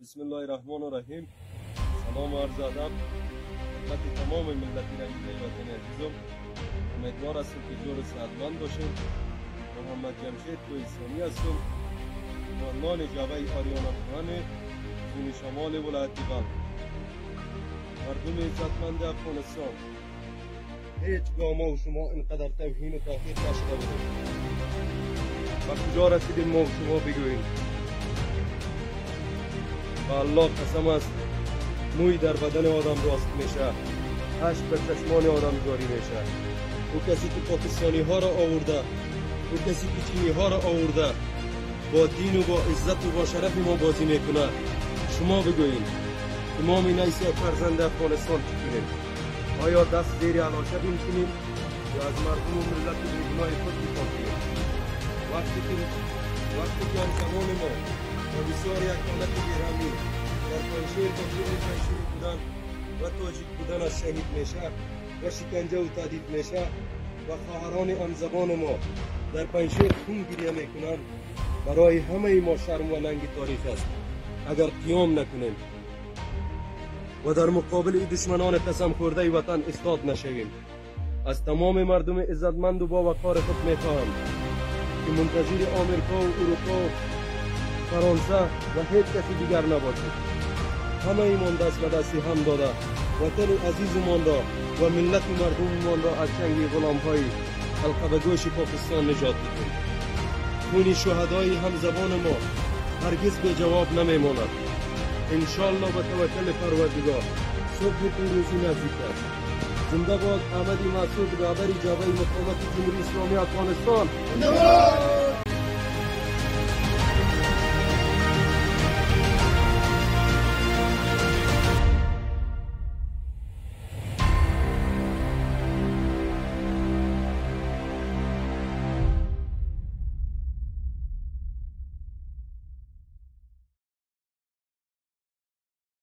بسم الله الرحمن الرحیم. سلام و عرض ادب خدمت تمام ملت رنگین وطن عزیزم. امیدوار هستم که جور صحتمند باشیم. محمد جمشید کوهستانی هستم، فرمان جبهه آریانا خانه زون شمال ولایت بلخ. مردم عزتمند افغانستان، هیچگاه ما و شما اینقدر توهین و تحقیر نشده بودیم. و کجا رسیدیم ما و شما بگوییم؟ و الله قسم است موی در بدن آدم راست میشه، اشک به چشمان آدم جاری میشه. او کسی که پاکستانی ها را آورده، او کسی که چینی ها را آورده با دین و با عزت و با شرف ما بازی میکنه. شما بگویید که ما می نیسی فرزند افغانستان چی کنیم؟ آیا دست زیر علاشه بنشینیم یا از مردم و ملت بیگناه خود دفاع کنیم؟ وقتی که همسمان ما و بسیار یک حالت گرامی در پنشیر با جور پنشیری بودن و تاجیک بودن از شهید میشه و شکنجه و تهدید میشه و خواهران همزبان ما در پنشیر خون گریه میکنند، برای همه ما شرم و ننگ تاریخ است اگر قیام نکنیم و در مقابل دشمنان قسم خورده وطن ایستاد نشویم. از تمام مردم عزتمند و با وقار خود میخواهم که منتظر آمریکا و اروپا و فرانسه و هیچ کسی دیگر نباشد. همه ایمان دست به دستی هم داده وطن عزیزمان را و ملت مردممان را از چنگ غلام‌های حلقه گوش پاکستان نجات بدهیم. خون شهدای همزبان ما هرگز به جواب نمیماند. انشالله به توکل پروردگار صبح پیروزی نزدیک است. زنده باد احمدی مسعود، رهبر جبهه مقاومت جمهوری اسلامی افغانستان.